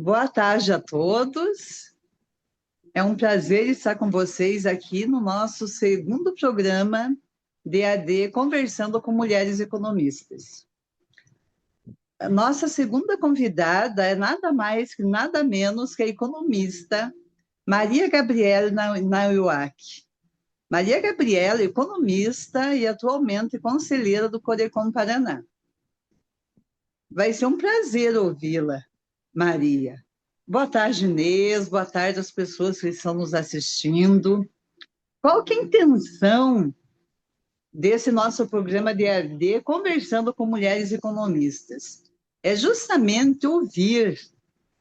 Boa tarde a todos. É um prazer estar com vocês aqui no nosso segundo programa DAD Conversando com Mulheres Economistas. A nossa segunda convidada é nada mais que nada menos que a economista Maria Gabriela Nauiuaki. Maria Gabriela é economista e atualmente conselheira do Corecon Paraná. Vai ser um prazer ouvi-la, Maria. Boa tarde, Inês. Boa tarde às pessoas que estão nos assistindo. Qual que é a intenção desse nosso programa de AD Conversando com Mulheres Economistas? É justamente ouvir,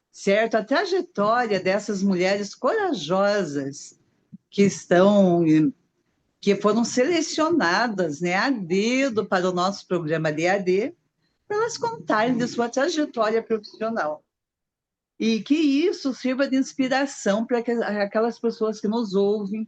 certo, a trajetória dessas mulheres corajosas que foram selecionadas, né, a dedo para o nosso programa de AD, para elas contarem de sua trajetória profissional. E que isso sirva de inspiração para aquelas pessoas que nos ouvem,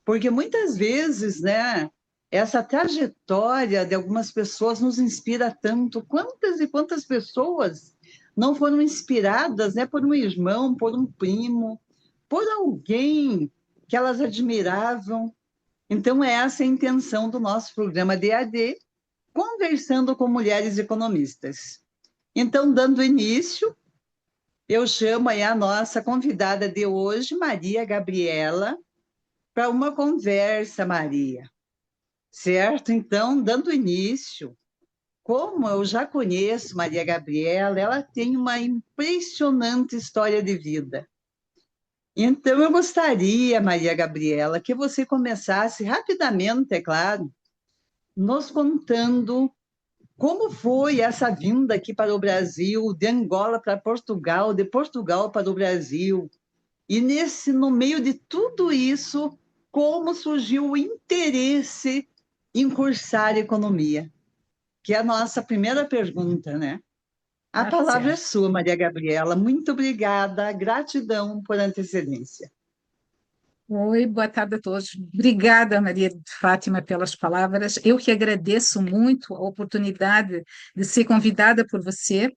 porque muitas vezes, né, essa trajetória de algumas pessoas nos inspira tanto. Quantas e quantas pessoas não foram inspiradas, né, por um irmão, por um primo, por alguém que elas admiravam? Então, essa é a intenção do nosso programa DAD, Conversando com Mulheres Economistas. Então, dando início, eu chamo aí a nossa convidada de hoje, Maria Gabriela, para uma conversa, Maria. Certo? Então, dando início, como eu já conheço Maria Gabriela, ela tem uma impressionante história de vida. Então, eu gostaria, Maria Gabriela, que você começasse rapidamente, é claro, nos contando como foi essa vinda aqui para o Brasil, de Angola para Portugal, de Portugal para o Brasil. E no meio de tudo isso, como surgiu o interesse em cursar economia? Que é a nossa primeira pergunta, né? A Tá palavra é certo. sua, Maria Gabriela. Muito obrigada, gratidão por antecedência. Oi, boa tarde a todos. Obrigada, Maria de Fátima, pelas palavras. Eu que agradeço muito a oportunidade de ser convidada por você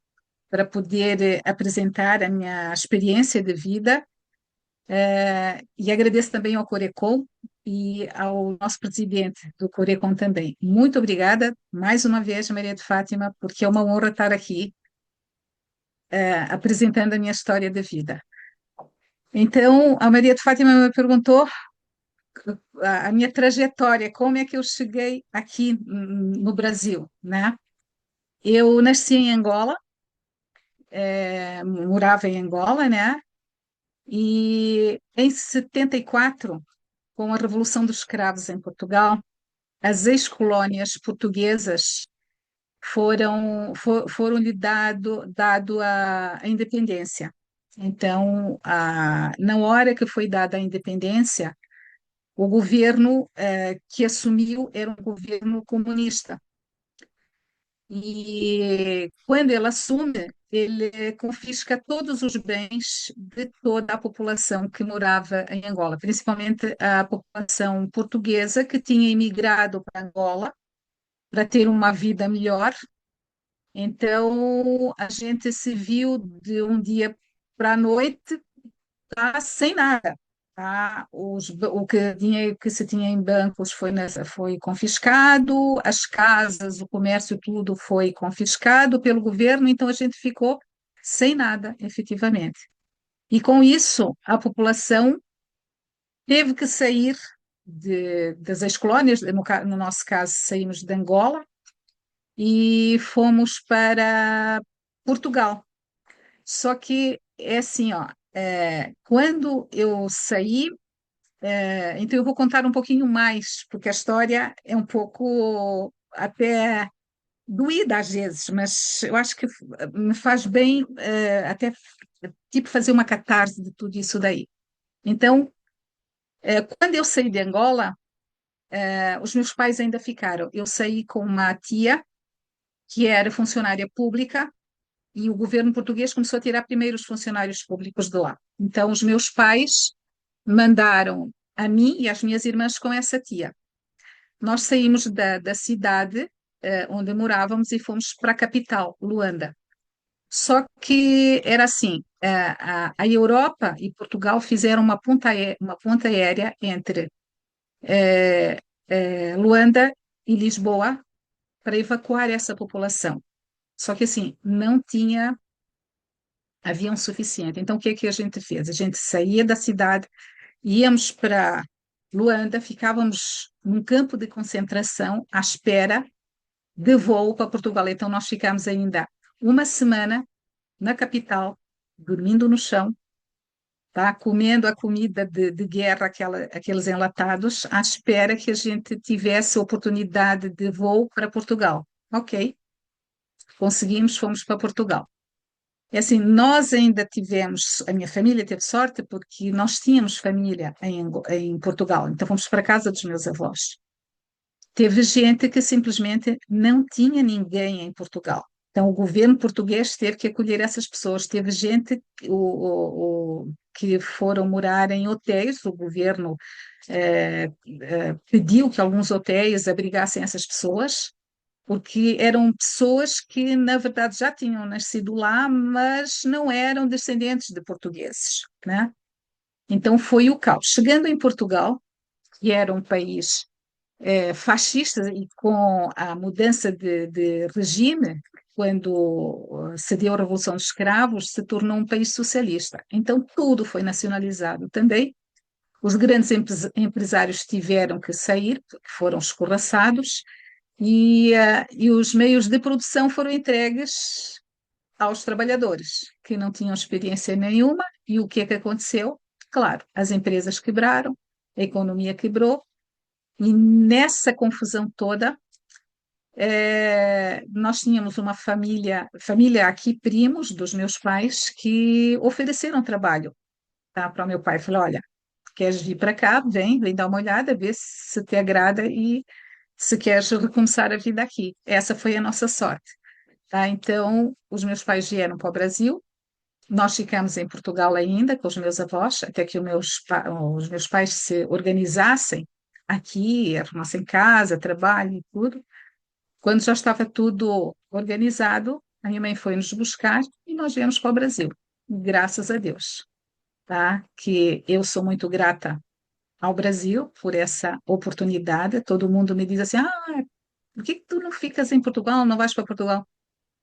para poder apresentar a minha experiência de vida. E agradeço também ao Corecon e ao nosso presidente do Corecon também. Muito obrigada mais uma vez, Maria de Fátima, porque é uma honra estar aqui, apresentando a minha história de vida. Então, a Maria de Fátima me perguntou a minha trajetória, como é que eu cheguei aqui no Brasil, né? Eu nasci em Angola, morava em Angola, né? E em 74, com a Revolução dos Escravos em Portugal, as ex-colónias portuguesas foram-lhe dado a independência. Então, na hora que foi dada a independência, o governo que assumiu era um governo comunista. E quando ele assume, ele confisca todos os bens de toda a população que morava em Angola, principalmente a população portuguesa que tinha emigrado para Angola para ter uma vida melhor. Então, a gente se viu de um dia para a noite sem nada. Tá? O dinheiro que se tinha em bancos foi confiscado, as casas, o comércio, tudo foi confiscado pelo governo, então a gente ficou sem nada, efetivamente. E com isso, a população teve que sair das ex-colónias, no nosso caso, saímos de Angola e fomos para Portugal. Só que é assim, ó, quando eu saí, então eu vou contar um pouquinho mais, porque a história é um pouco até doída às vezes, mas eu acho que me faz bem, até tipo fazer uma catarse de tudo isso daí. Então, quando eu saí de Angola, os meus pais ainda ficaram. Eu saí com uma tia que era funcionária pública e o governo português começou a tirar primeiro os funcionários públicos de lá. Então, os meus pais mandaram a mim e às minhas irmãs com essa tia. Nós saímos da cidade onde morávamos e fomos para a capital, Luanda. Só que era assim, a Europa e Portugal fizeram uma ponta aérea entre Luanda e Lisboa para evacuar essa população. Só que assim, não tinha avião suficiente. Então, o que é que a gente fez? A gente saía da cidade, íamos para Luanda, ficávamos num campo de concentração à espera de voo para Portugal. Então, nós ficámos ainda uma semana na capital, dormindo no chão, tá? Comendo a comida de guerra, aqueles enlatados, à espera que a gente tivesse oportunidade de voo para Portugal. Ok, conseguimos, fomos para Portugal. É assim, nós ainda tivemos, a minha família teve sorte porque nós tínhamos família em Portugal, então fomos para a casa dos meus avós. Teve gente que simplesmente não tinha ninguém em Portugal. Então, o governo português teve que acolher essas pessoas. Teve gente que foram morar em hotéis. O governo pediu que alguns hotéis abrigassem essas pessoas, porque eram pessoas que, na verdade, já tinham nascido lá, mas não eram descendentes de portugueses, né? Então, foi o caos. Chegando em Portugal, que era um país fascistas e com a mudança de regime, quando se deu a Revolução dos Escravos, se tornou um país socialista. Então, tudo foi nacionalizado também. Os grandes empresários tiveram que sair, porque foram escorraçados, e os meios de produção foram entregues aos trabalhadores, que não tinham experiência nenhuma. E o que é que aconteceu? Claro, as empresas quebraram, a economia quebrou, e nessa confusão toda, nós tínhamos uma família aqui, primos dos meus pais, que ofereceram trabalho, tá, para o meu pai. Falou, olha, queres vir para cá? Vem dar uma olhada, vê se te agrada e se queres recomeçar a vida aqui. Essa foi a nossa sorte, tá? Então, os meus pais vieram para o Brasil, nós ficamos em Portugal ainda com os meus avós, até que os meus pais se organizassem aqui, arrumassem casa, trabalho e tudo. Quando já estava tudo organizado, a minha mãe foi nos buscar e nós viemos para o Brasil. Graças a Deus, tá? Que eu sou muito grata ao Brasil por essa oportunidade. Todo mundo me diz assim: por que tu não ficas em Portugal, não vais para Portugal?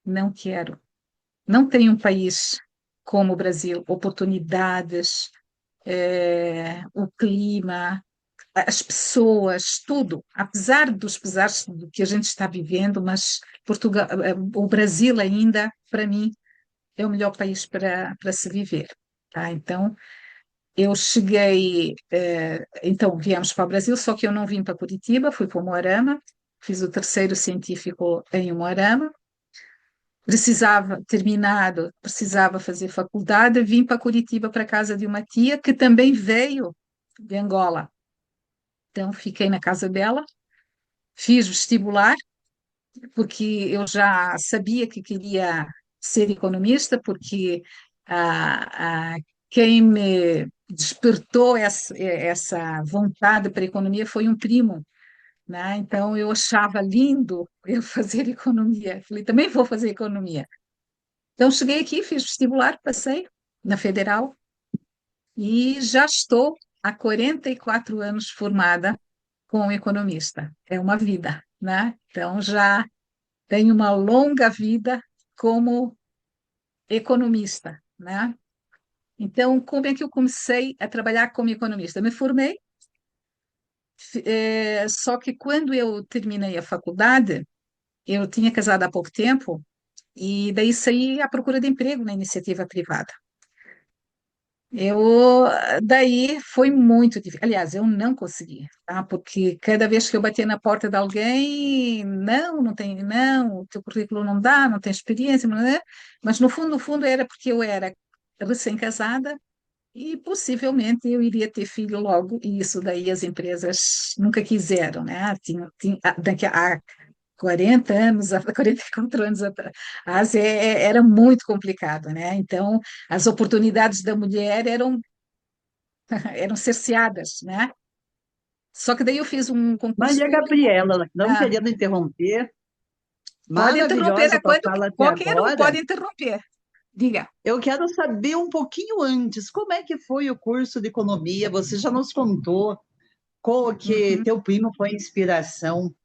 Não quero. Não tem um país como o Brasil, oportunidades, o clima, as pessoas, tudo, apesar dos pesares do que a gente está vivendo, mas Portugal, o Brasil ainda, para mim, é o melhor país para se viver, tá? Então, eu cheguei, então viemos para o Brasil, só que eu não vim para Curitiba, fui para o Moarama, fiz o terceiro científico em Moarama, precisava fazer faculdade, vim para Curitiba para a casa de uma tia que também veio de Angola. Então, fiquei na casa dela, fiz vestibular, porque eu já sabia que queria ser economista, porque ah, ah, quem me despertou essa vontade para a economia foi um primo, né? Então, eu achava lindo eu fazer economia. Falei, também vou fazer economia. Então, cheguei aqui, fiz vestibular, passei na Federal e já estou há 44 anos formada como economista. É uma vida, né? Então, já tenho uma longa vida como economista, né? Então, como é que eu comecei a trabalhar como economista? Me formei, só que quando eu terminei a faculdade, eu tinha casado há pouco tempo e daí saí à procura de emprego na iniciativa privada. Eu, daí foi muito difícil. Aliás, eu não consegui, tá? Porque cada vez que eu batia na porta de alguém, não tem, não, o teu currículo não dá, não tem experiência, não é? Mas no fundo era porque eu era recém-casada e possivelmente eu iria ter filho logo, e isso daí as empresas nunca quiseram, né? Há 40 anos, há 44 anos atrás, era muito complicado, né? Então, as oportunidades da mulher eram cerceadas, né? Só que daí eu fiz um concurso Maria público. Gabriela, não Ah, querendo interromper, pode interromper maravilhosa a tua quando fala até qualquer um agora. pode interromper. Diga. Eu quero saber um pouquinho antes, como é que foi o curso de economia? Você já nos contou que Uhum. teu primo foi inspiração.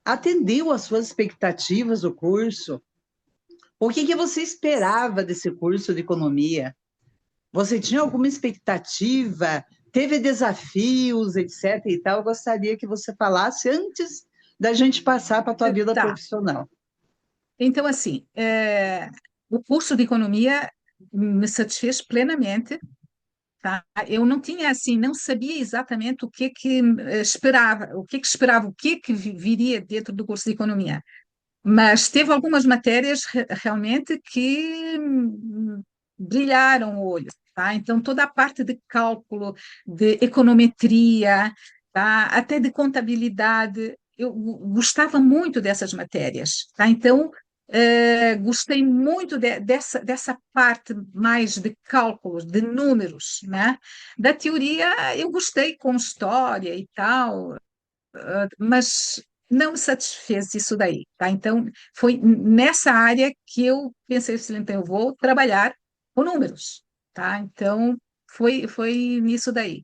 Atendeu às suas expectativas o curso? O que que você esperava desse curso de economia? Você tinha alguma expectativa? Teve desafios, etc. e tal? Eu gostaria que você falasse antes da gente passar para a tua vida Tá. profissional. Então, assim, o curso de economia me satisfez plenamente, tá? Eu não tinha, assim, não sabia exatamente o que esperava, o que que viria dentro do curso de economia. Mas teve algumas matérias realmente que brilharam o olho, tá? Então, toda a parte de cálculo, de econometria, tá? Até de contabilidade, eu gostava muito dessas matérias, tá? Então, gostei muito dessa parte mais de cálculos, de números, né? Da teoria, eu gostei com história e tal, mas não me satisfez isso daí, tá? Então, foi nessa área que eu pensei assim, então eu vou trabalhar com números, tá? Então, foi nisso daí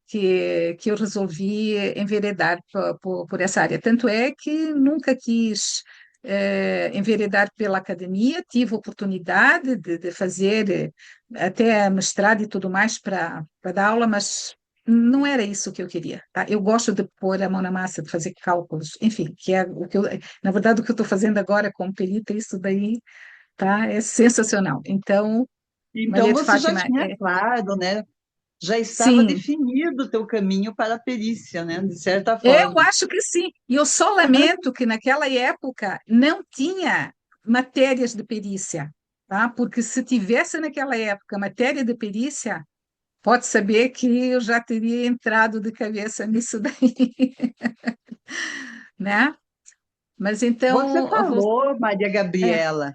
que eu resolvi enveredar por essa área. Tanto é que nunca quis enveredar pela academia, tive oportunidade de fazer até mestrado e tudo mais para dar aula, mas não era isso que eu queria, tá? Eu gosto de pôr a mão na massa, de fazer cálculos, enfim, que é o que eu, na verdade, o que eu estou fazendo agora como perita, isso daí, tá? É sensacional. Então, Então, Maria de você já Fátima, tinha claro, né? Já estava sim, definido o teu caminho para a perícia, né? De certa eu forma. acho que sim. E eu só lamento que naquela época não tinha matérias de perícia, tá? Porque se tivesse naquela época matéria de perícia, pode saber que eu já teria entrado de cabeça nisso daí, né? Mas Você então, falou, Maria é, Gabriela,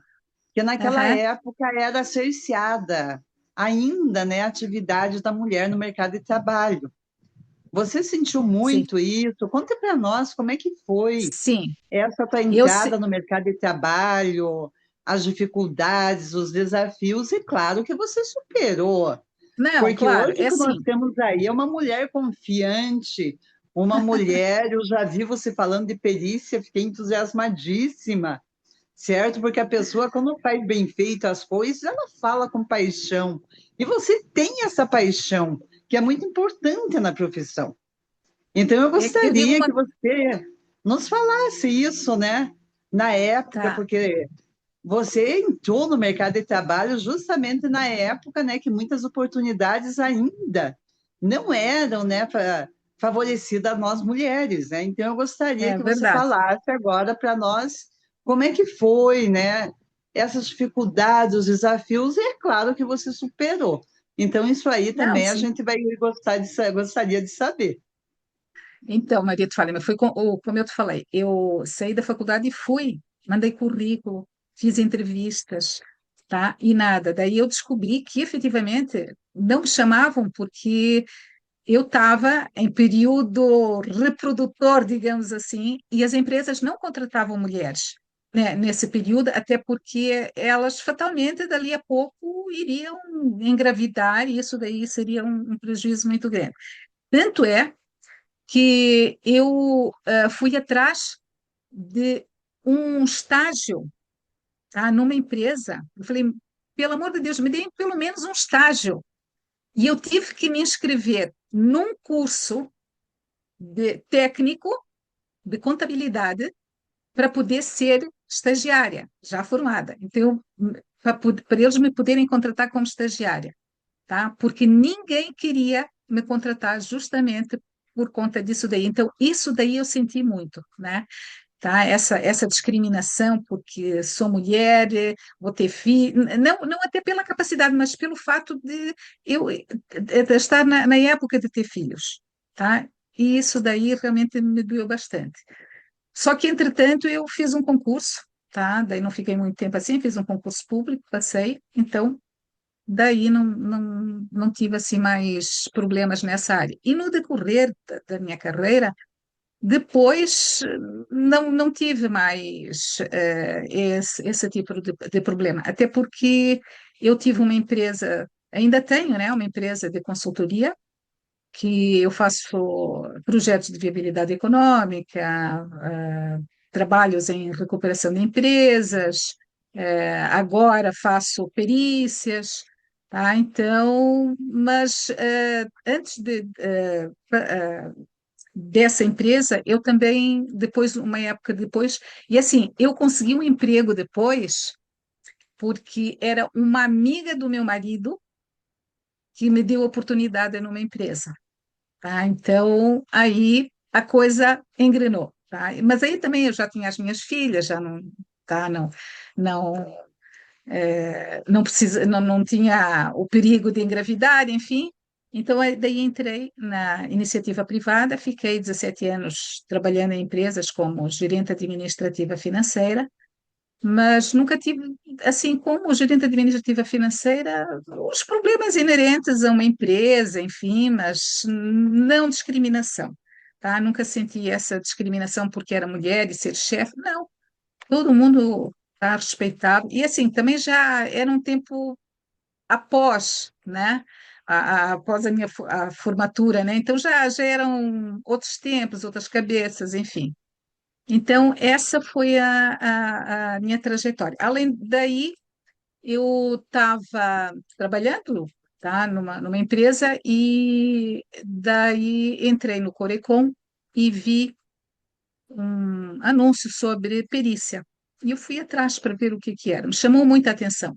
que naquela aham, época era cerceada ainda, né, a atividade da mulher no mercado de trabalho. Você sentiu sim, muito isso? Conta para nós como é que foi sim. essa tua Eu, entrada no mercado de trabalho, as dificuldades, os desafios, e claro que você superou. não, Porque claro, hoje é o que nós assim, temos aí é uma mulher confiante, uma mulher, eu já vi você falando de perícia, fiquei entusiasmadíssima, certo? Porque a pessoa, quando faz bem feito as coisas, ela fala com paixão. E você tem essa paixão, que é muito importante na profissão. Então, eu eu digo gostaria uma, que você nos falasse isso, né? Na época, tá, porque você entrou no mercado de trabalho justamente na época, né, que muitas oportunidades ainda não eram, né, favorecidas a nós mulheres, né? Então eu gostaria é que você verdade. falasse agora para nós como é que foi, né, essas dificuldades, os desafios, e é claro que você superou. Então isso aí Não, também a sim. gente vai gostar de, gostaria de saber. Então, Maria de Fátima, foi como eu te falei, eu saí da faculdade e fui, mandei currículo, fiz entrevistas, tá? E nada. Daí eu descobri que efetivamente não me chamavam porque eu estava em período reprodutor, digamos assim, e as empresas não contratavam mulheres, né, nesse período, até porque elas fatalmente dali a pouco iriam engravidar e isso daí seria um prejuízo muito grande. Tanto é que eu fui atrás de um estágio, tá, numa empresa. Eu falei, pelo amor de Deus, me deem pelo menos um estágio. E eu tive que me inscrever num curso de técnico de contabilidade para poder ser estagiária, já formada. Então, para eles me poderem contratar como estagiária, tá? Porque ninguém queria me contratar justamente por conta disso daí. Então, isso daí eu senti muito, né? Tá? Essa discriminação porque sou mulher, vou ter filho, não até pela capacidade, mas pelo fato de eu de estar na época de ter filhos, tá? E isso daí realmente me doeu bastante. Só que, entretanto, eu fiz um concurso, tá? Daí não fiquei muito tempo assim, fiz um concurso público, passei, então daí não tive assim mais problemas nessa área. E no decorrer da minha carreira, depois não tive mais esse tipo de problema, até porque eu tive uma empresa, ainda tenho, né, uma empresa de consultoria, que eu faço projetos de viabilidade econômica, trabalhos em recuperação de empresas, agora faço perícias, tá? Então, mas antes dessa empresa, eu também, depois, uma época depois, e assim, eu consegui um emprego depois, porque era uma amiga do meu marido que me deu oportunidade numa empresa, tá? Então, aí a coisa engrenou, tá? Mas aí também eu já tinha as minhas filhas, já não, tá? Não, não precisa, não tinha o perigo de engravidar, enfim. Então, daí entrei na iniciativa privada, fiquei 17 anos trabalhando em empresas como gerente administrativa financeira, mas nunca tive, assim, como gerente administrativa financeira, os problemas inerentes a uma empresa, enfim, mas não discriminação, tá? Nunca senti essa discriminação porque era mulher e ser chefe, não. Todo mundo está respeitado. E, assim, também já era um tempo após, né? Após a minha a formatura, né? Então já eram outros tempos, outras cabeças, enfim. Então, essa foi a minha trajetória. Além daí, eu estava trabalhando, tá, numa empresa e daí entrei no Corecon e vi um anúncio sobre perícia. E eu fui atrás para ver o que que era. Me chamou muita atenção.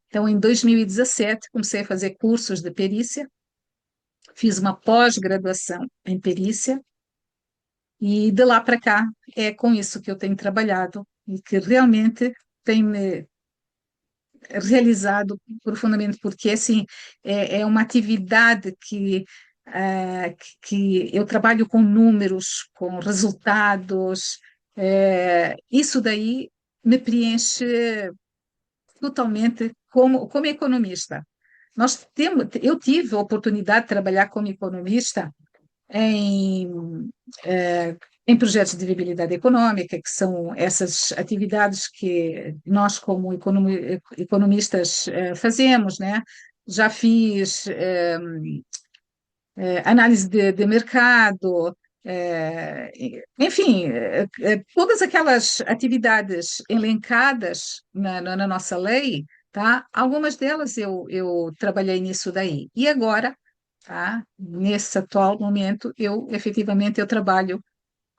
Então, em 2017, comecei a fazer cursos de perícia, fiz uma pós-graduação em perícia e de lá para cá é com isso que eu tenho trabalhado e que realmente tem me realizado profundamente, porque assim é uma atividade que eu trabalho com números, com resultados, isso daí me preenche totalmente como economista. Eu tive a oportunidade de trabalhar como economista em, em projetos de viabilidade econômica, que são essas atividades que nós, como economistas, fazemos, né? Já fiz análise de mercado, enfim, todas aquelas atividades elencadas na nossa lei, tá? Algumas delas eu trabalhei nisso daí. E agora, tá? Nesse atual momento, efetivamente eu trabalho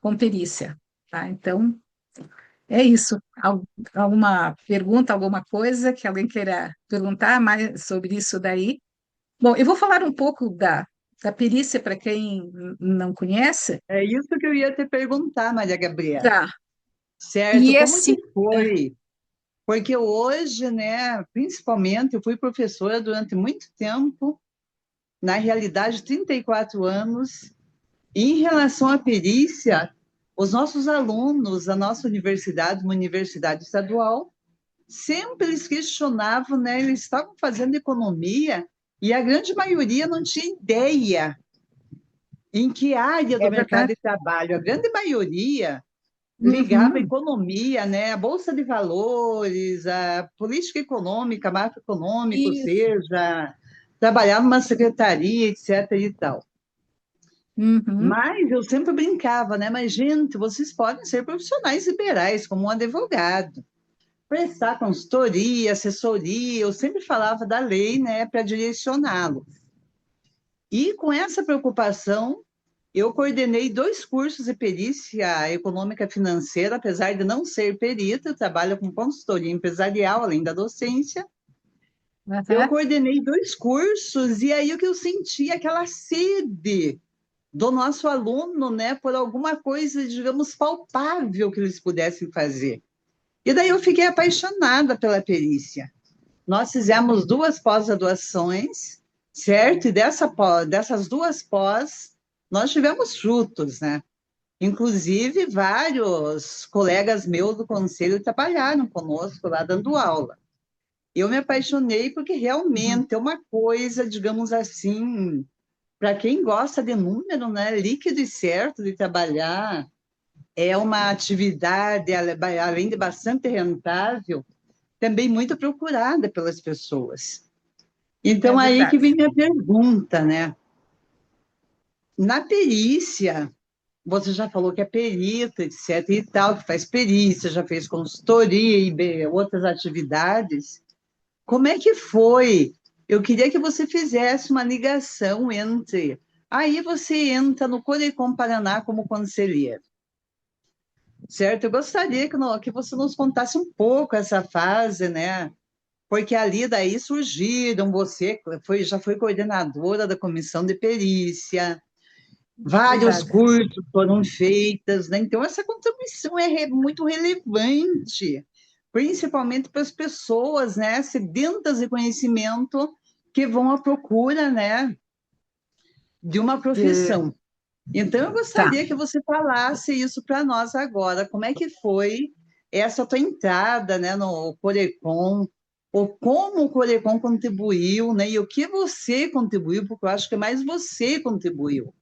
com perícia, tá? Então, é isso. Alguma pergunta, alguma coisa que alguém queira perguntar mais sobre isso daí? Bom, eu vou falar um pouco da perícia para quem não conhece. É isso que eu ia te perguntar, Maria Gabriela. Tá. Certo? E é Como assim, que foi? Porque hoje, né, principalmente, eu fui professora durante muito tempo, na realidade, 34 anos, e em relação à perícia, os nossos alunos, a nossa universidade, uma universidade estadual, sempre eles questionavam, né, eles estavam fazendo economia e a grande maioria não tinha ideia em que área do é mercado verdade. de trabalho. A grande maioria ligava a Uhum, economia, né, a bolsa de valores, a política econômica, macroeconômica, ou isso. seja, trabalhava numa secretaria, etc. e tal. Uhum, Mas eu sempre brincava, né? Mas, gente, vocês podem ser profissionais liberais, como um advogado, prestar consultoria, assessoria. Eu sempre falava da lei, né, para direcioná-lo. E com essa preocupação, eu coordenei 2 cursos de perícia econômica financeira, apesar de não ser perita, eu trabalho com consultoria empresarial, além da docência. Eu uhum. coordenei 2 cursos, e aí o que eu senti, aquela sede do nosso aluno, né, por alguma coisa, digamos, palpável que eles pudessem fazer. E daí eu fiquei apaixonada pela perícia. Nós fizemos 2 pós-graduações, certo? E dessas 2 pós, nós tivemos frutos, né? Inclusive, vários colegas meus do conselho trabalharam conosco lá dando aula. Eu me apaixonei porque Uhum. realmente é uma coisa, digamos assim, para quem gosta de número, né, líquido e certo de trabalhar, é uma atividade, além de bastante rentável, também muito procurada pelas pessoas. É Então, aí que verdade. vem minha pergunta, né? Na perícia, você já falou que é perito, etc. e tal, que faz perícia, já fez consultoria e outras atividades. Como é que foi? Eu queria que você fizesse uma ligação entre. Aí você entra no Corecon Paraná como conselheiro, certo? Eu gostaria que você nos contasse um pouco essa fase, né? Porque ali daí surgiram, você já foi coordenadora da comissão de perícia, vários Verdade. cursos foram feitos, né? Então, essa contribuição é muito relevante, principalmente para as pessoas, né, sedentas de conhecimento que vão à procura, né, de uma Eh, profissão. Então, eu tá. gostaria que você falasse isso para nós agora. Como é que foi essa tua entrada, né, no Corecon, ou como o Corecon contribuiu, né, e o que você contribuiu, porque eu acho que mais você contribuiu.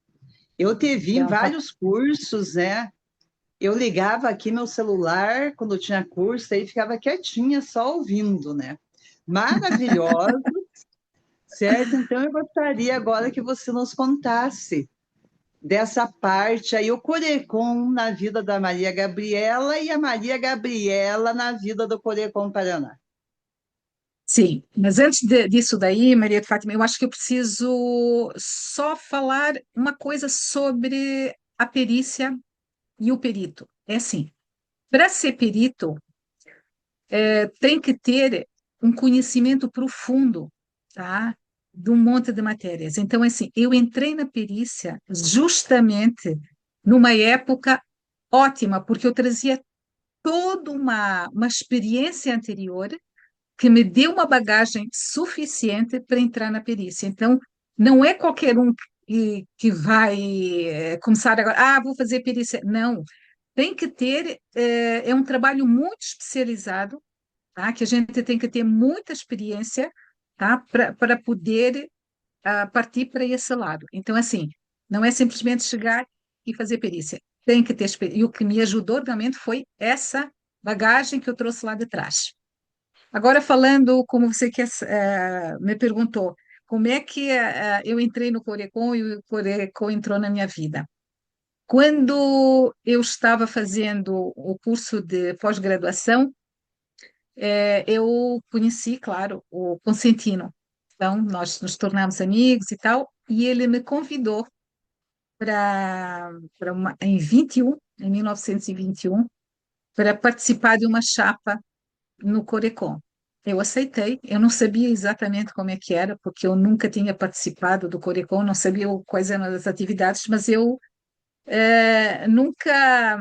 Eu te vi em Então, tá. vários cursos, né? Eu ligava aqui meu celular quando eu tinha curso, aí ficava quietinha, só ouvindo, né? Maravilhosa, certo? Então eu gostaria agora que você nos contasse dessa parte aí, o Corecon na vida da Maria Gabriela e a Maria Gabriela na vida do Corecon Paraná. Sim, mas antes disso daí, Maria de Fátima, eu acho que eu preciso só falar uma coisa sobre a perícia e o perito. É assim, para ser perito, tem que ter um conhecimento profundo, tá? De um monte de matérias. Então, assim, eu entrei na perícia justamente numa época ótima, porque eu trazia toda uma experiência anterior que me deu uma bagagem suficiente para entrar na perícia. Então, não é qualquer um que vai começar agora, vou fazer perícia. Não, tem que ter, é um trabalho muito especializado, tá? Que a gente tem que ter muita experiência, tá? Para poder partir para esse lado. Então, assim, não é simplesmente chegar e fazer perícia. Tem que ter experiência. E o que me ajudou realmente foi essa bagagem que eu trouxe lá de trás. Agora, falando como você me perguntou, como é que eu entrei no Corecon e o Corecon entrou na minha vida? Quando eu estava fazendo o curso de pós-graduação, eu conheci, claro, o Consentino. Então, nós nos tornamos amigos e tal, e ele me convidou em 21, em 1921, para participar de uma chapa no Corecon. Eu aceitei, eu não sabia exatamente como é que era, porque eu nunca tinha participado do Corecon, não sabia quais eram as atividades, mas eu nunca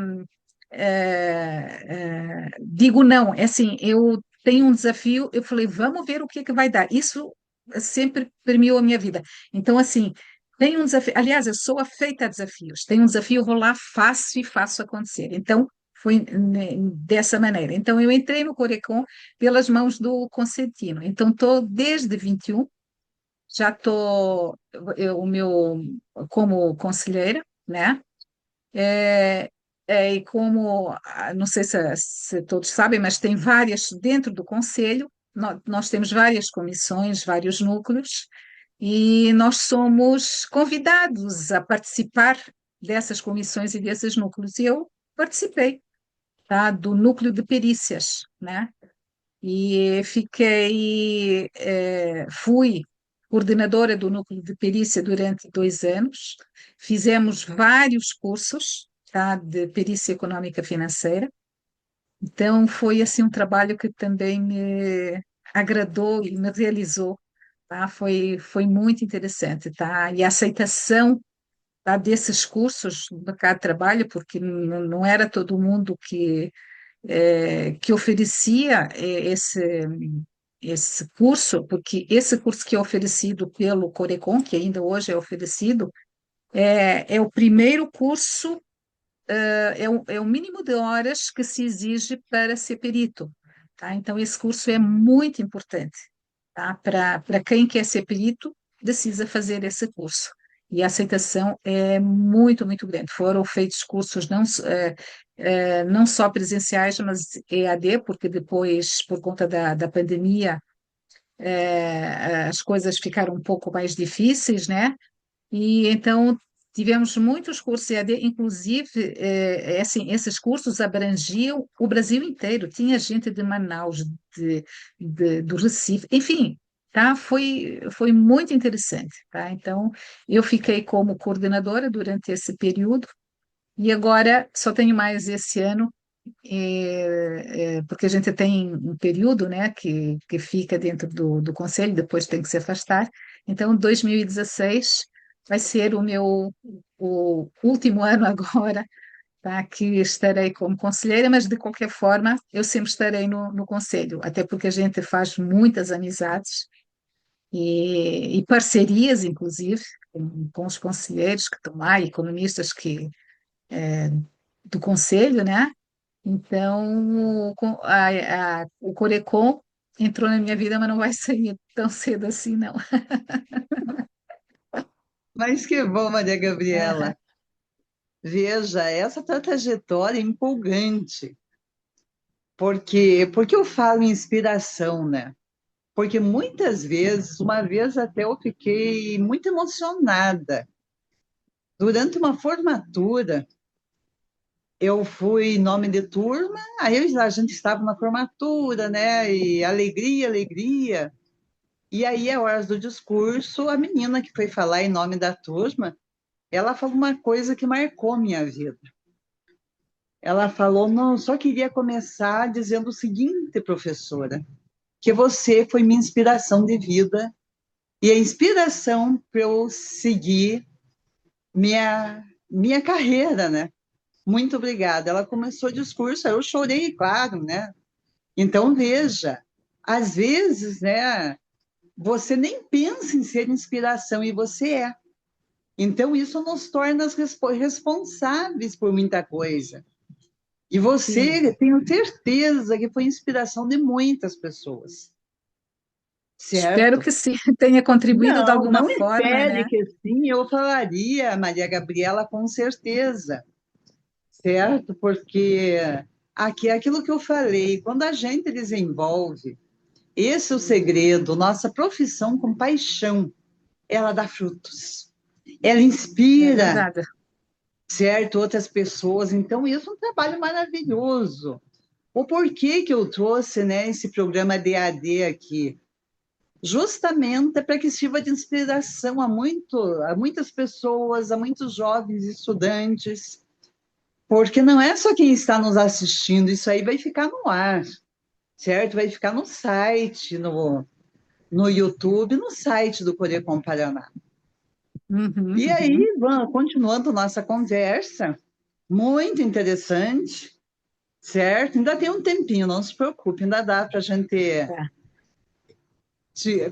digo não. É assim, eu tenho um desafio, eu falei, vamos ver o que é que vai dar. Isso sempre permeou a minha vida. Então, assim, tenho um desafio. Aliás, eu sou afeita a desafios. Tenho um desafio, eu vou lá, faço e faço acontecer. Então, foi dessa maneira. Então, eu entrei no Corecon pelas mãos do Consentino. Então, estou desde 21, já estou o meu como conselheira, né? É, e como, não sei se todos sabem, mas tem várias, dentro do Conselho, nós temos várias comissões, vários núcleos, e nós somos convidados a participar dessas comissões e desses núcleos. E eu participei, tá, do núcleo de perícias, né? E fui coordenadora do núcleo de perícia durante 2 anos. Fizemos vários cursos, tá, de perícia económica financeira. Então, foi assim um trabalho que também me agradou e me realizou, tá? Foi muito interessante, tá? E a aceitação, tá, desses cursos no mercado de trabalho, porque não era todo mundo que oferecia esse curso, porque esse curso que é oferecido pelo Corecon, que ainda hoje é oferecido, é o primeiro curso, é o mínimo de horas que se exige para ser perito, tá? Então, esse curso é muito importante, tá? Para quem quer ser perito, precisa fazer esse curso. E a aceitação é muito, muito grande. Foram feitos cursos não, não só presenciais, mas EAD, porque depois, por conta da pandemia, as coisas ficaram um pouco mais difíceis, né? E então tivemos muitos cursos EAD, inclusive, assim, esses cursos abrangiam o Brasil inteiro. Tinha gente de Manaus, do Recife, enfim, tá? Foi muito interessante, tá? Então, eu fiquei como coordenadora durante esse período e agora só tenho mais esse ano, porque a gente tem um período, né, que fica dentro do conselho, depois tem que se afastar. Então, 2016 vai ser o último ano agora, tá, que estarei como conselheira, mas de qualquer forma eu sempre estarei no conselho, até porque a gente faz muitas amizades e parcerias, inclusive, com os conselheiros que estão lá, economistas do conselho, né? Então, o Corecon entrou na minha vida, mas não vai sair tão cedo assim, não. Mas que bom, Maria Gabriela. Veja, essa tua trajetória é empolgante. Porque eu falo em inspiração, né? Porque muitas vezes, uma vez até eu fiquei muito emocionada. Durante uma formatura, eu fui nome de turma, a gente estava na formatura, né? E alegria, alegria. E aí, a hora do discurso, a menina que foi falar em nome da turma, ela falou uma coisa que marcou minha vida. Ela falou: não, só queria começar dizendo o seguinte, professora, que você foi minha inspiração de vida e a inspiração para eu seguir minha carreira, né? Muito obrigada. Ela começou o discurso, aí eu chorei, claro, né? Então, veja, às vezes, né, você nem pensa em ser inspiração e você é. Então, isso nos torna responsáveis por muita coisa. E Sim, você, tenho certeza que foi inspiração de muitas pessoas, espero certo? que sim, tenha contribuído de Não, alguma não forma, espere né? que sim, eu falaria, Maria Gabriela, com certeza, certo? Porque aqui é aquilo que eu falei, quando a gente desenvolve, esse é o segredo, nossa profissão com paixão, ela dá frutos, ela É inspira, verdade. certo, outras pessoas, então isso é um trabalho maravilhoso. O porquê que eu trouxe, né, esse programa DAD aqui? Justamente para que sirva de inspiração a muitas pessoas, a muitos jovens estudantes, porque não é só quem está nos assistindo, isso aí vai ficar no ar, certo? Vai ficar no site, no YouTube, no site do Corecon Paraná. Uhum, E aí, uhum. vamos, continuando nossa conversa, muito interessante, certo? Ainda tem um tempinho, não se preocupe, ainda dá para a gente Tá.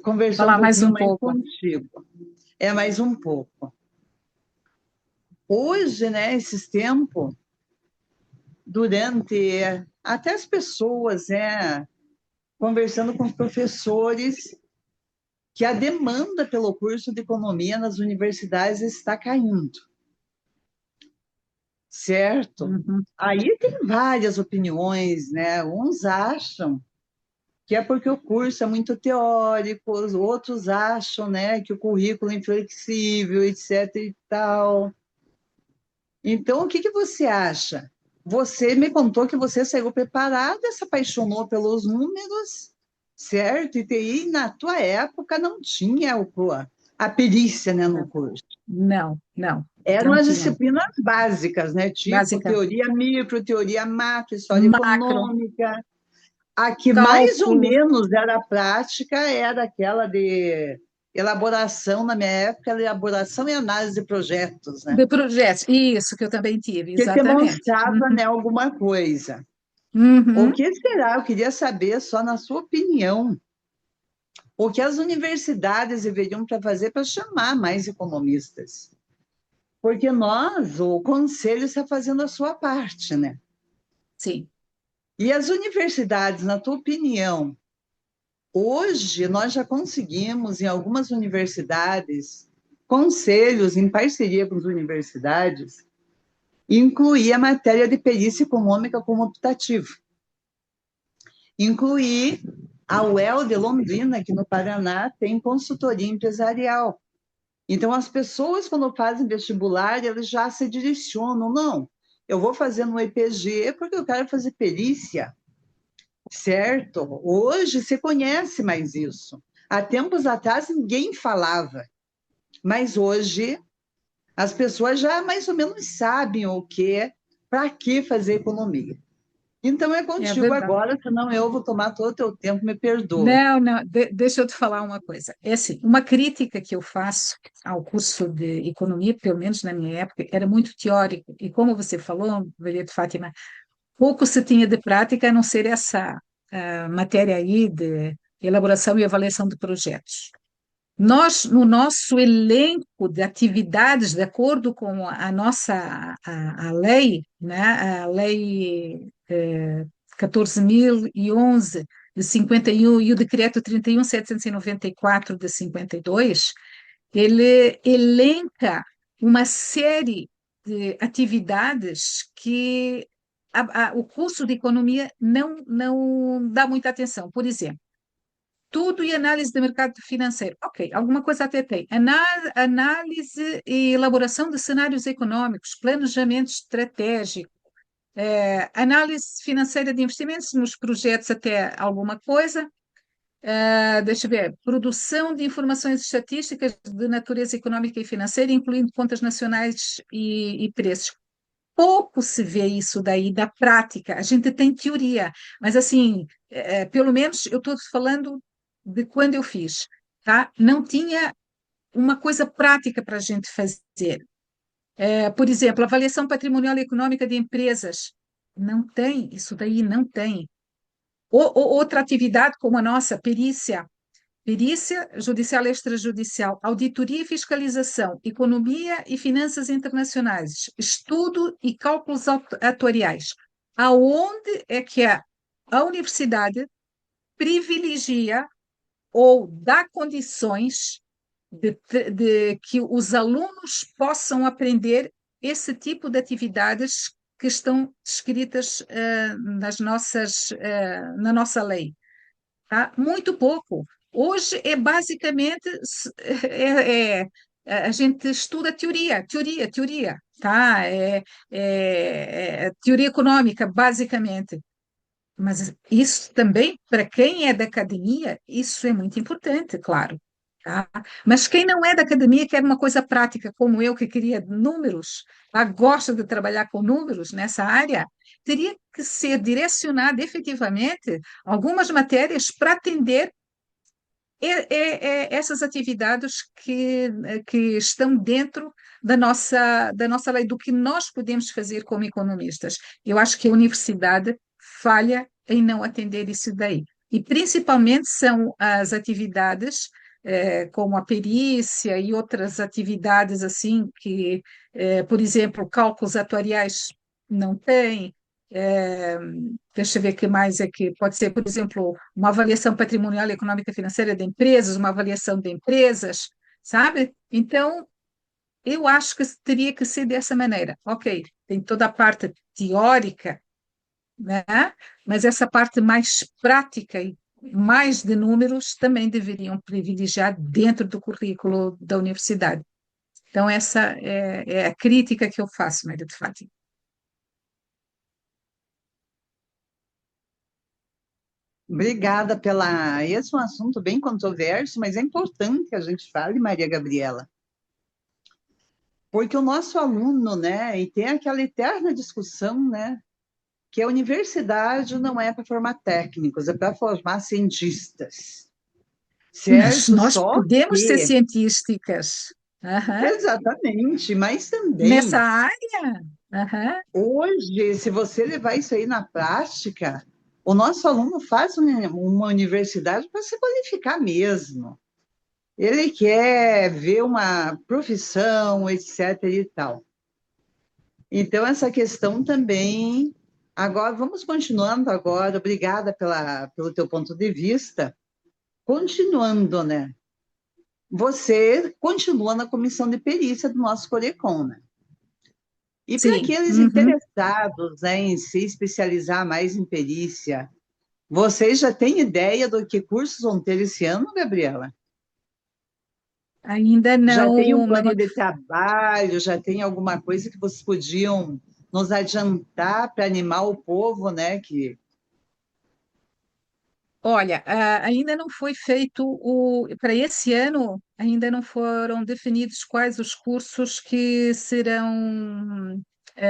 conversar um Falar mais pouquinho um mais pouco. contigo. É mais um pouco. Hoje, né, esses tempos, durante até as pessoas, né, conversando com os professores, que a demanda pelo curso de economia nas universidades está caindo, certo? Uhum. Aí tem várias opiniões, né? Uns acham que é porque o curso é muito teórico, os outros acham, né, que o currículo é inflexível, etc e tal. Então, o que que você acha? Você me contou que você saiu preparada, se apaixonou pelos números, certo? E TI, na tua época, não tinha a perícia, né, no curso. Não, não, Eram não as tinha. disciplinas básicas, né? Tipo Básica. teoria micro, teoria macro, história Macro, econômica. A que mais ou cálculo menos era prática era aquela de elaboração, na minha época, elaboração e análise de projetos, né? de projetos. Isso que eu também tive, Que exatamente. demonstrava, né, alguma coisa. O Uhum. que será? Eu queria saber, só na sua opinião, o que as universidades deveriam para fazer para chamar mais economistas? Porque nós, o conselho, está fazendo a sua parte, né? Sim, E as universidades, na tua opinião, hoje nós já conseguimos, em algumas universidades, conselhos em parceria com as universidades, Incluir a matéria de perícia econômica como optativo. Incluir a UEL de Londrina, aqui no Paraná, tem consultoria empresarial. Então, as pessoas, quando fazem vestibular, elas já se direcionam. Não, eu vou fazer no EPG porque eu quero fazer perícia, certo? Hoje se conhece mais isso. Há tempos atrás ninguém falava, mas hoje as pessoas já mais ou menos sabem o que, para que fazer economia. Então é É contigo verdade. agora, senão eu vou tomar todo o teu tempo, me perdoa. Não, não, deixa eu te falar uma coisa. É assim, uma crítica que eu faço ao curso de economia, pelo menos na minha época, era muito teórico. E como você falou, Maria de Fátima, pouco se tinha de prática a não ser essa matéria aí de elaboração e avaliação de projetos. Nós, no nosso elenco de atividades, de acordo com a nossa a lei, né, a lei 14.011 de 51 e o decreto 31.794 de 52, ele elenca uma série de atividades que o curso de economia não dá muita atenção. Por exemplo, tudo e análise de mercado financeiro. Ok, alguma coisa até tem. Análise e elaboração de cenários econômicos, planejamento estratégico, análise financeira de investimentos nos projetos até alguma coisa. Deixa eu ver, produção de informações estatísticas de natureza econômica e financeira, incluindo contas nacionais e preços. Pouco se vê isso daí da prática. A gente tem teoria, mas assim, pelo menos eu estou falando de quando eu fiz, tá? Não tinha uma coisa prática para a gente fazer. Por exemplo, avaliação patrimonial e econômica de empresas. Não tem, isso daí não tem. Ou outra atividade como a nossa, perícia judicial e extrajudicial, auditoria e fiscalização, economia e finanças internacionais, estudo e cálculos atuariais. Aonde é que a universidade privilegia ou dá condições de que os alunos possam aprender esse tipo de atividades que estão escritas na nossa lei? Tá? Muito pouco. Hoje é basicamente a gente estuda teoria, tá? Teoria econômica, basicamente. Mas isso também, para quem é da academia, isso é muito importante, claro. Tá? Mas quem não é da academia, quer uma coisa prática, como eu, que queria números, gosta de trabalhar com números nessa área, teria que ser direcionado efetivamente algumas matérias para atender essas atividades que estão dentro da nossa lei, do que nós podemos fazer como economistas. Eu acho que a universidade falha em não atender isso daí. E principalmente são as atividades, como a perícia e outras atividades assim, que, por exemplo, cálculos atuariais não têm, eh, deixa eu ver o que mais é que pode ser, por exemplo, uma avaliação patrimonial e econômica financeira de empresas, uma avaliação de empresas, sabe? Então, eu acho que teria que ser dessa maneira. Ok, tem toda a parte teórica, né? Mas essa parte mais prática e mais de números também deveriam privilegiar dentro do currículo da universidade. Então, essa é a crítica que eu faço, Maria de Fátima. Obrigada pela. Esse é um assunto bem controverso, mas é importante que a gente fale, Maria Gabriela, porque o nosso aluno, né, e tem aquela eterna discussão, né, que a universidade não é para formar técnicos, é para formar cientistas, Mas certo? nós Só podemos ser que, cientísticas. Aham. exatamente, mas Nessa também, área? Aham. hoje, se você levar isso aí na prática, o nosso aluno faz uma universidade para se qualificar mesmo. Ele quer ver uma profissão, etc. e tal. Então, essa questão também. Agora, vamos continuando agora. Obrigada pelo teu ponto de vista. Continuando, né? Você continua na comissão de perícia do nosso Corecon, né? E para sim, aqueles uhum. interessados, né, em se especializar mais em perícia, vocês já têm ideia do que cursos vão ter esse ano, Gabriela? Ainda Já tem um não, plano Maria. de trabalho, já tem alguma coisa que vocês podiam nos adiantar para animar o povo, né? Que Olha, ainda não foi feito para esse ano, ainda não foram definidos quais os cursos que serão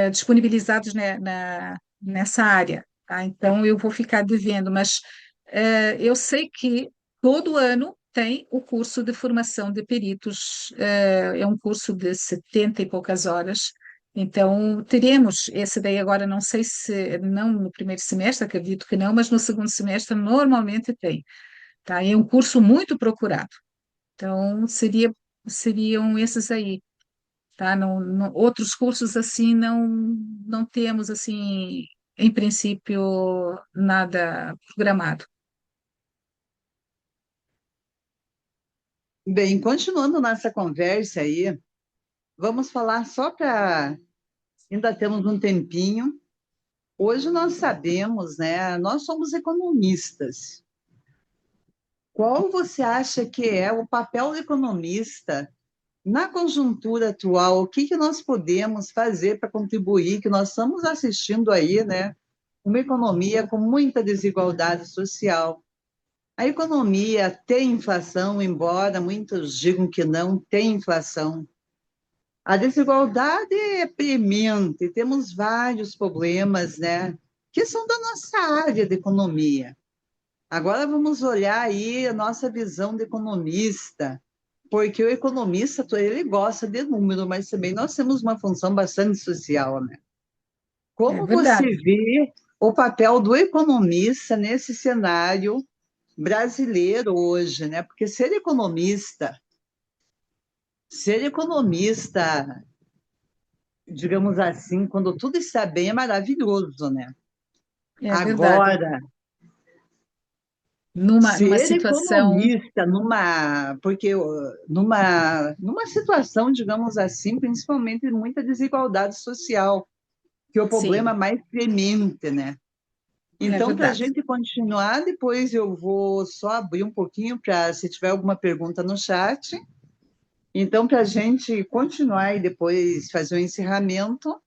disponibilizados nessa área, tá? Então eu vou ficar devendo, mas eu sei que todo ano tem o curso de formação de peritos, é um curso de 70 e poucas horas. Então, teremos esse daí agora, não sei se, não no primeiro semestre, acredito que não, mas no segundo semestre normalmente tem, tá? É um curso muito procurado. Então, seriam esses aí, tá? Outros cursos assim não temos, assim, em princípio, nada programado. Bem, continuando nossa conversa aí, vamos falar só para. Ainda temos um tempinho. Hoje nós sabemos, né? Nós somos economistas. Qual você acha que é o papel do economista na conjuntura atual? O que que nós podemos fazer para contribuir? Que nós estamos assistindo aí, né? Uma economia com muita desigualdade social. A economia tem inflação, embora muitos digam que não tem inflação. A desigualdade é premente, temos vários problemas, né, que são da nossa área de economia. Agora vamos olhar aí a nossa visão de economista, porque o economista, ele gosta de número, mas também nós temos uma função bastante social, né? É Como você verdade. vê o papel do economista nesse cenário brasileiro hoje, né? Porque ser economista, digamos assim, quando tudo está bem, é maravilhoso, né? É verdade. Agora, Numa ser situação, economista porque numa situação, digamos assim, principalmente de muita desigualdade social, que é o problema sim, mais premente, né? é Então, para a verdade. gente continuar, depois eu vou só abrir um pouquinho para se tiver alguma pergunta no chat. Então, para a gente continuar e depois fazer o encerramento,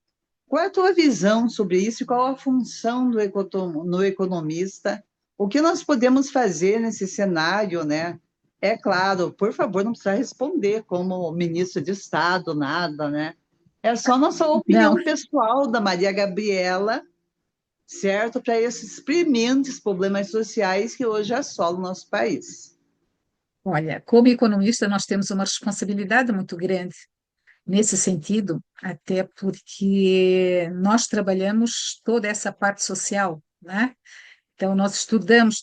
qual é a tua visão sobre isso e qual a função no economista? O que nós podemos fazer nesse cenário, né? É claro, por favor, não precisa responder como ministro de Estado, nada, né? É só nossa Não, opinião pessoal da Maria Gabriela, certo? Para esses prementes problemas sociais que hoje assolam o nosso país. olha, como economista, nós temos uma responsabilidade muito grande nesse sentido, até porque nós trabalhamos toda essa parte social, né? Então, nós estudamos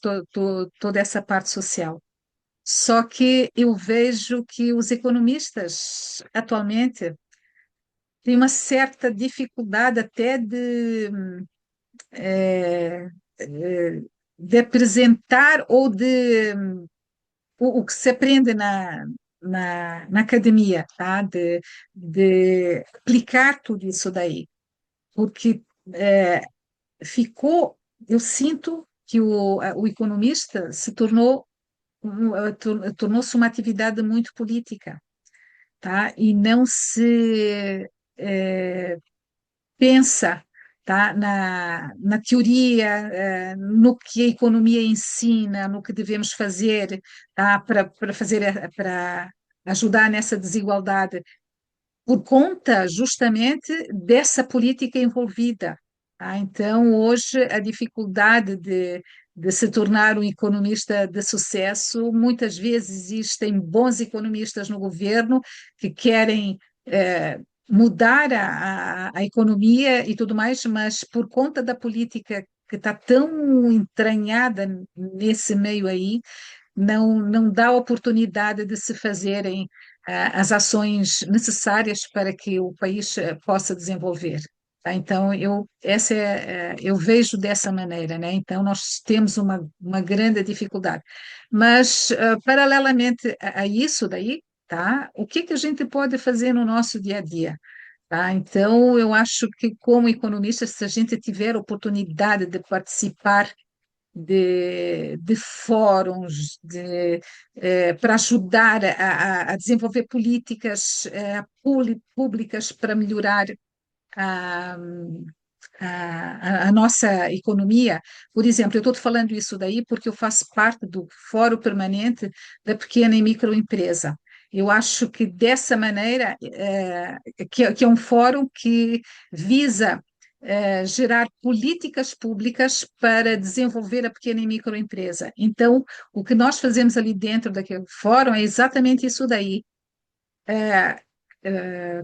toda essa parte social. Só que eu vejo que os economistas, atualmente, têm uma certa dificuldade até eh, eh, de apresentar ou de o que se aprende na academia, tá? De aplicar tudo isso daí, porque é, eu sinto que o economista tornou-se uma atividade muito política, tá? E não se pensa, tá? Na teoria, no que a economia ensina, no que devemos fazer, tá? Para ajudar nessa desigualdade, por conta justamente dessa política envolvida. Tá? Então, hoje, a dificuldade de se tornar um economista de sucesso, muitas vezes existem bons economistas no governo que querem mudar a economia e tudo mais, mas por conta da política que está tão entranhada nesse meio aí, não dá oportunidade de se fazerem as ações necessárias para que o país possa desenvolver. Tá? Então, eu vejo dessa maneira, né? Então, nós temos uma grande dificuldade. Mas, paralelamente a isso daí, tá? O que que a gente pode fazer no nosso dia a dia? tá? Então, eu acho que, como economista, se a gente tiver oportunidade de participar de fóruns para ajudar a desenvolver políticas públicas para melhorar a, a nossa economia. Por exemplo, eu estou falando isso daí porque eu faço parte do Fórum Permanente da Pequena e Microempresa. Eu acho que dessa maneira, que é um fórum que visa gerar políticas públicas para desenvolver a pequena e microempresa. Então, o que nós fazemos ali dentro daquele fórum é exatamente isso daí,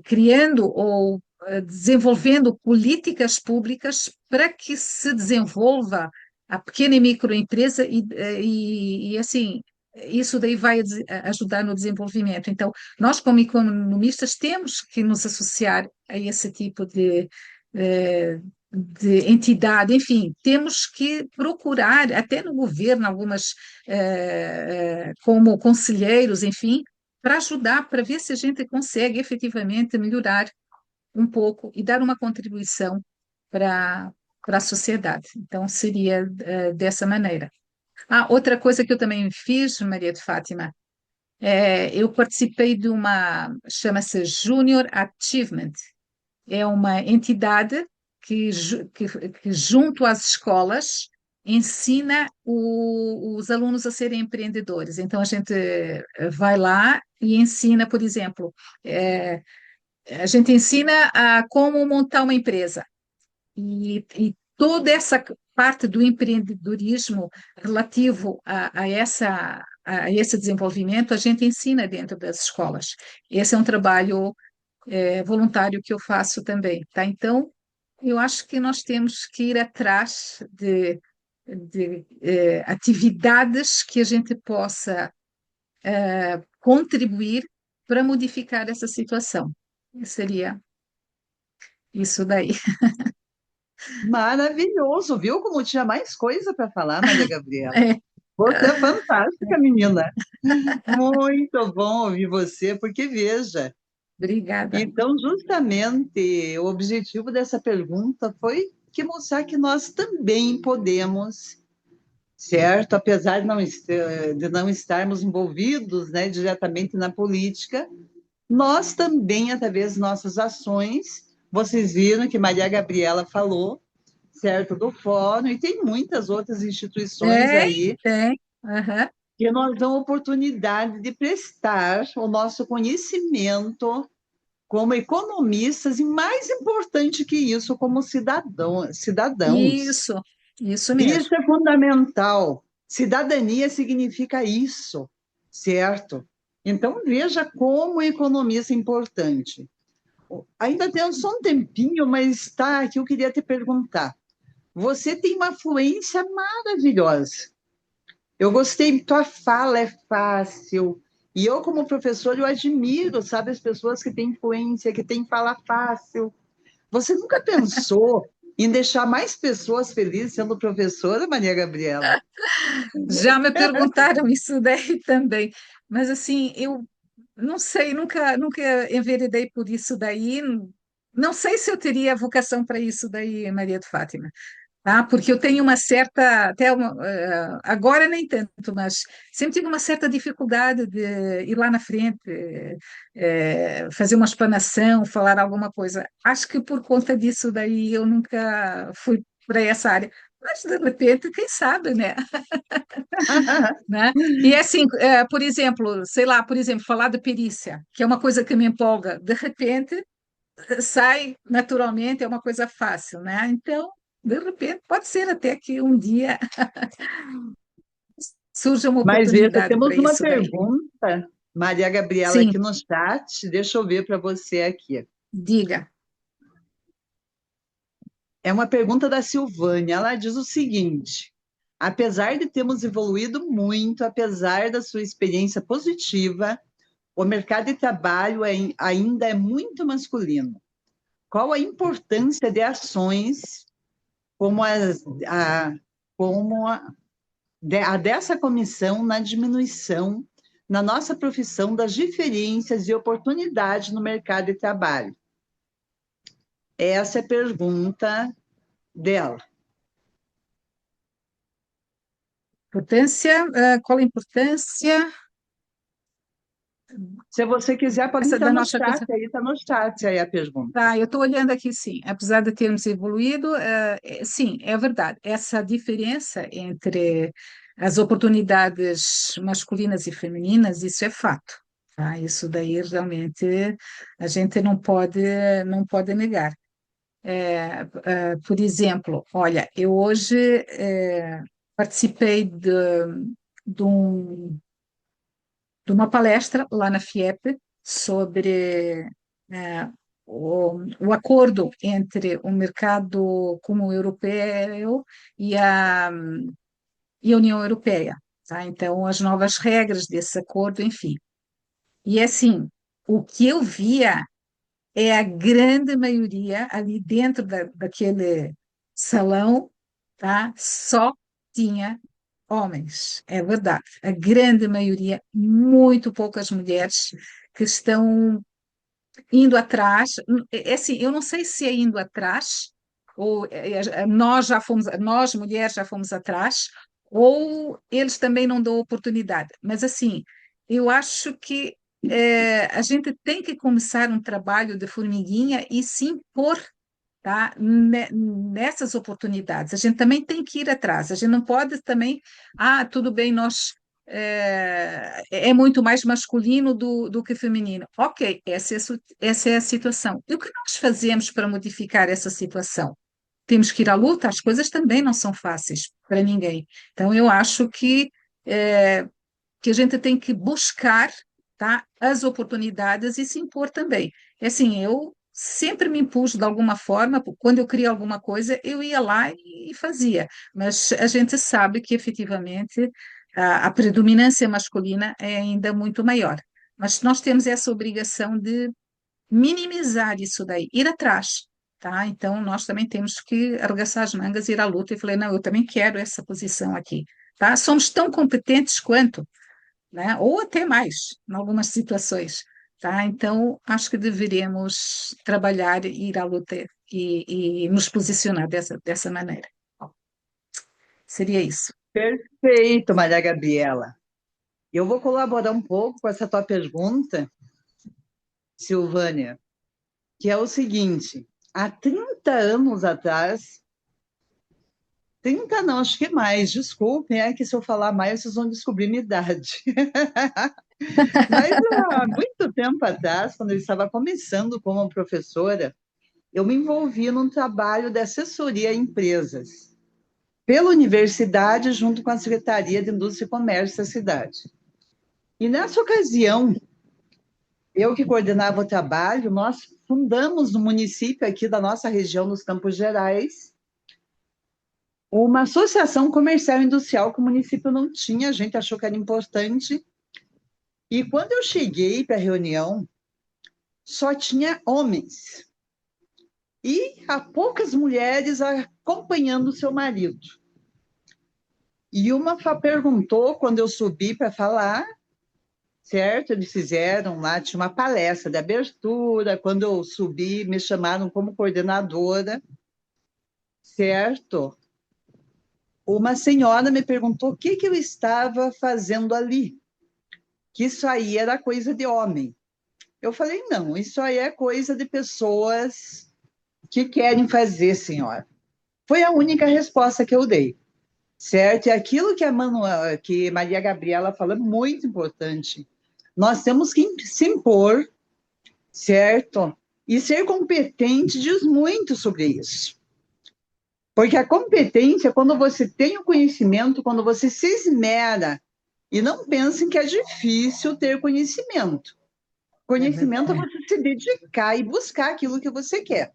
criando ou desenvolvendo políticas públicas para que se desenvolva a pequena e microempresa e assim, isso daí vai ajudar no desenvolvimento. Então, nós como economistas temos que nos associar a esse tipo de entidade, enfim, temos que procurar, até no governo, algumas, como conselheiros, enfim, para ajudar, para ver se a gente consegue efetivamente melhorar um pouco e dar uma contribuição para a sociedade. Então, seria dessa maneira. Outra coisa que eu também fiz, Maria de Fátima, eu participei de uma, chama-se Junior Achievement, é uma entidade que junto às escolas, ensina os alunos a serem empreendedores. Então, a gente vai lá e ensina, por exemplo, a gente ensina a como montar uma empresa. E toda essa parte do empreendedorismo relativo a esse desenvolvimento, a gente ensina dentro das escolas. Esse é um trabalho voluntário que eu faço também, tá? Então, eu acho que nós temos que ir atrás de atividades que a gente possa contribuir para modificar essa situação. Seria isso daí. Maravilhoso, viu como tinha mais coisa para falar, Maria Gabriela? É, Você é fantástica, menina. Muito bom ouvir você, porque veja, obrigada. então justamente o objetivo dessa pergunta foi que mostrar que nós também podemos, certo? Apesar de não estarmos envolvidos, né, diretamente na política, nós também, através de nossas ações, vocês viram que Maria Gabriela falou, certo, do fórum, e tem muitas outras instituições Tem, aí tem. Aham. que nós damos oportunidade de prestar o nosso conhecimento como economistas e, mais importante que isso, como cidadãos. Isso mesmo. Isso é fundamental. Cidadania significa isso, certo? Então, veja como a economia é importante. Ainda temos só um tempinho, mas tá aqui, eu queria te perguntar. Você tem uma fluência maravilhosa. Eu gostei, tua fala é fácil. E eu, como professor, eu admiro, sabe, as pessoas que têm fluência, que têm fala fácil. Você nunca pensou em deixar mais pessoas felizes sendo professora, Maria Gabriela? Já me perguntaram isso daí também, mas assim, eu não sei, nunca enveredei por isso daí. Não sei se eu teria vocação para isso daí, Maria de Fátima, tá? Porque eu tenho uma certa, agora nem tanto, mas sempre tive uma certa dificuldade de ir lá na frente, fazer uma explanação, falar alguma coisa. Acho que por conta disso daí eu nunca fui para essa área. Mas de repente, quem sabe, né? Né? E assim, por exemplo, sei lá, por exemplo, falar de perícia, que é uma coisa que me empolga, de repente sai naturalmente, é uma coisa fácil, né? Então, de repente, pode ser até que um dia surja uma Mas veja, oportunidade temos para uma isso daí. pergunta, Maria Gabriela, Sim, aqui no chat. Deixa eu ver para você aqui. diga. É uma pergunta da Silvânia. Ela diz o seguinte: apesar de termos evoluído muito, apesar da sua experiência positiva, o mercado de trabalho ainda é muito masculino. Qual a importância de ações como, como a dessa comissão na diminuição, na nossa profissão, das diferenças e oportunidades no mercado de trabalho? Essa é a pergunta dela. Importância, qual a importância Se você quiser, pode essa entrar da no nossa chat, coisa? aí está no chat aí a pergunta. Tá, eu estou olhando aqui, sim. Apesar de termos evoluído, sim, é verdade. Essa diferença entre as oportunidades masculinas e femininas, isso é fato. Tá? Isso daí realmente a gente não pode negar. Por exemplo, olha, eu hoje participei de um de uma palestra lá na FIEP sobre o acordo entre o mercado comum europeu e a União Europeia, tá? Então, as novas regras desse acordo, enfim. E assim, o que eu via é a grande maioria ali dentro daquele salão, tá? Só tinha homens, é verdade. A grande maioria, muito poucas mulheres que estão indo atrás. É assim, eu não sei se é indo atrás, ou nós já fomos, nós mulheres já fomos atrás, ou eles também não dão oportunidade. Mas assim, eu acho que a gente tem que começar um trabalho de formiguinha e se impor, tá? Nessas oportunidades. A gente também tem que ir atrás. A gente não pode também, tudo bem, nós é muito mais masculino do que feminino. Ok, essa é a situação. E o que nós fazemos para modificar essa situação? Temos que ir à luta, as coisas também não são fáceis para ninguém. Então, eu acho que a gente tem que buscar, tá, as oportunidades e se impor também. É assim, eu sempre me impus de alguma forma, quando eu queria alguma coisa, eu ia lá e fazia, mas a gente sabe que efetivamente a predominância masculina é ainda muito maior. Mas nós temos essa obrigação de minimizar isso daí, ir atrás. Tá? Então, nós também temos que arregaçar as mangas, ir à luta e falei, não, eu também quero essa posição aqui. Tá? Somos tão competentes quanto, né? Ou até mais, em algumas situações, tá? Então, acho que deveríamos trabalhar e ir à luta e nos posicionar dessa maneira. Bom, seria isso. Perfeito, Maria Gabriela. Eu vou colaborar um pouco com essa tua pergunta, Silvânia, que é o seguinte: há 30 anos atrás, 30 não, acho que mais, desculpem, é que se eu falar mais, vocês vão descobrir minha idade. Mas há muito tempo atrás, quando eu estava começando como professora, eu me envolvi num trabalho de assessoria a empresas, pela universidade, junto com a Secretaria de Indústria e Comércio da cidade. E nessa ocasião, eu que coordenava o trabalho, nós fundamos no município aqui da nossa região, nos Campos Gerais, uma associação comercial e industrial que o município não tinha, a gente achou que era importante. E quando eu cheguei para a reunião, só tinha homens. E há poucas mulheres acompanhando o seu marido. E uma perguntou, quando eu subi para falar, certo? Eles fizeram lá, tinha uma palestra de abertura. Quando eu subi, me chamaram como coordenadora, certo? Uma senhora me perguntou o que eu estava fazendo ali, que isso aí era coisa de homem. Eu falei, não, isso aí é coisa de pessoas que querem fazer, senhora. Foi a única resposta que eu dei, certo? E aquilo que que Maria Gabriela fala é muito importante. Nós temos que se impor, certo? E ser competente diz muito sobre isso. Porque a competência é quando você tem o conhecimento, quando você se esmera e não pensa em que é difícil ter conhecimento. É Conhecimento é verdade. você se dedicar e buscar aquilo que você quer.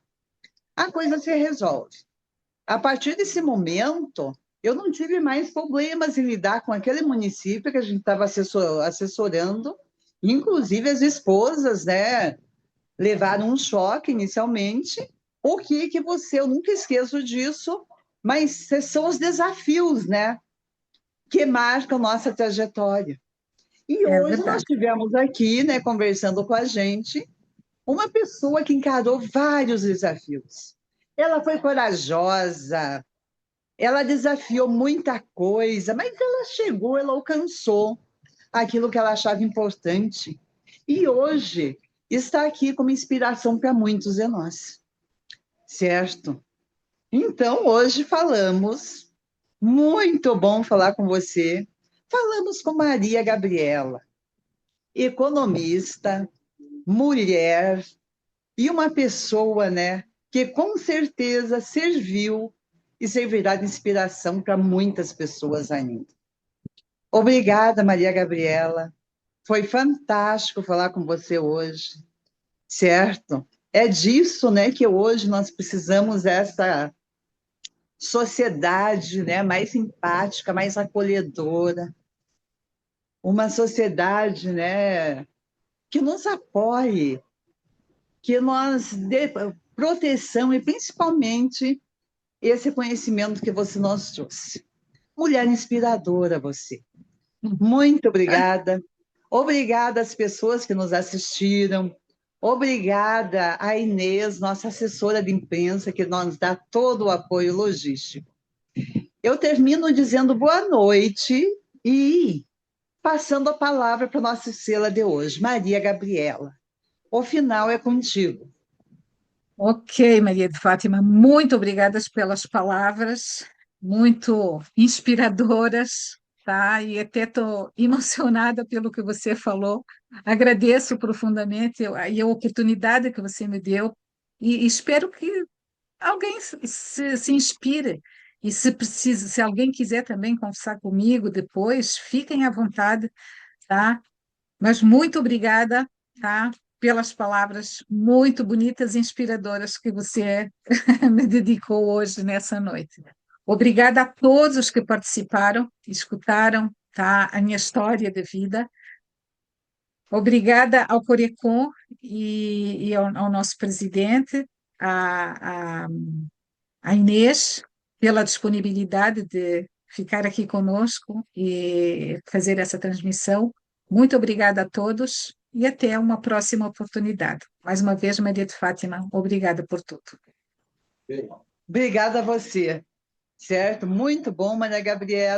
A coisa se resolve. A partir desse momento, eu não tive mais problemas em lidar com aquele município que a gente estava assessorando. Inclusive, as esposas, né, levaram um choque inicialmente. O que você, eu nunca esqueço disso, mas são os desafios, né, que marcam nossa trajetória. E É hoje nós verdade. tivemos aqui, né, conversando com a gente, uma pessoa que encarou vários desafios. Ela foi corajosa, ela desafiou muita coisa, mas ela chegou, ela alcançou aquilo que ela achava importante. E hoje está aqui como inspiração para muitos de nós, certo? Então, hoje falamos, muito bom falar com você. Falamos com Maria Gabriela, economista, mulher e uma pessoa, né, que com certeza serviu e servirá de inspiração para muitas pessoas ainda. Obrigada, Maria Gabriela. Foi fantástico falar com você hoje, certo? É disso, né, que hoje nós precisamos dessa sociedade, né, mais empática, mais acolhedora, uma sociedade, né, que nos apoie, que nós dê proteção e principalmente esse conhecimento que você nos trouxe. Mulher inspiradora você. Muito obrigada. Obrigada às pessoas que nos assistiram. Obrigada à Inês, nossa assessora de imprensa, que nos dá todo o apoio logístico. Eu termino dizendo boa noite e passando a palavra para a nossa estrela de hoje, Maria Gabriela. O final é contigo. Ok, Maria de Fátima, muito obrigadas pelas palavras, muito inspiradoras, tá? E até estou emocionada pelo que você falou. Agradeço profundamente e a oportunidade que você me deu e espero que alguém se inspire. E se precisa, se alguém quiser também conversar comigo depois, fiquem à vontade, tá? Mas muito obrigada, tá? Pelas palavras muito bonitas e inspiradoras que você me dedicou hoje nessa noite. Obrigada a todos os que participaram, escutaram, tá? A minha história de vida. Obrigada ao Corecon e ao nosso presidente, a, a, a Inês, pela disponibilidade de ficar aqui conosco e fazer essa transmissão. Muito obrigada a todos e até uma próxima oportunidade. Mais uma vez, Maria de Fátima, obrigada por tudo. Obrigada a você, certo? Muito bom, Maria Gabriela.